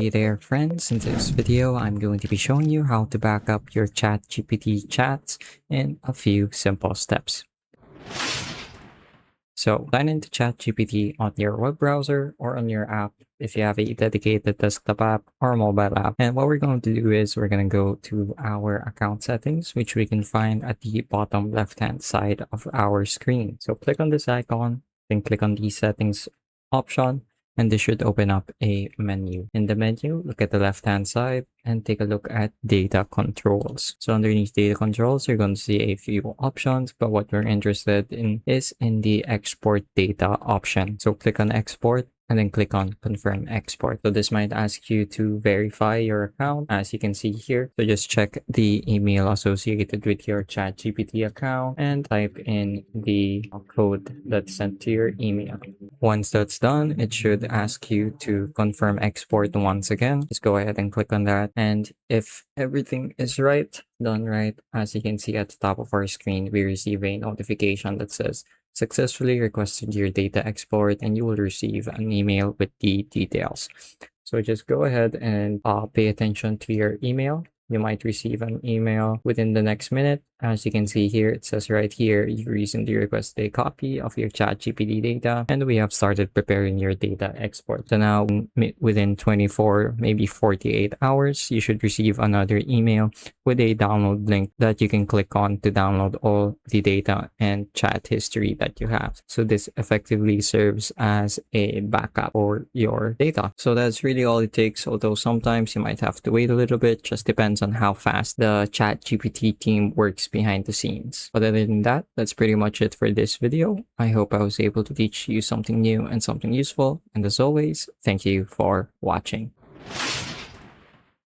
Hey there friends, in this video I'm going to be showing you how to back up your ChatGPT chats in a few simple steps. So sign into ChatGPT on your web browser or on your app if you have a dedicated desktop app or mobile app. And what we're going to do is we're going to go to our account settings, which we can find at the bottom left-hand side of our screen. So click on this icon, then click on the settings option, and this should open up a menu. In the menu, look at the left-hand side and take a look at data controls. So underneath data controls, you're going to see a few options, but what we're interested in is in the export data option. So click on export and then click on confirm export. So this might ask you to verify your account, as you can see here. So just check the email associated with your ChatGPT account and type in the code that's sent to your email. Once that's done, it should ask you to confirm export once again. Just go ahead and click on that. And if everything is done right, as you can see at the top of our screen, we receive a notification that says successfully requested your data export, and you will receive an email with the details. So just go ahead and pay attention to your email. You might receive an email within the next minute. As you can see here, it says right here, you recently requested a copy of your ChatGPT data, and we have started preparing your data export. So now within 24, maybe 48 hours, you should receive another email with a download link that you can click on to download all the data and chat history that you have. So this effectively serves as a backup for your data. So that's really all it takes, although sometimes you might have to wait a little bit, just depends on how fast the ChatGPT team works behind the scenes. But other than that, that's pretty much it for this video. I hope I was able to teach you something new and something useful. And as always, thank you for watching.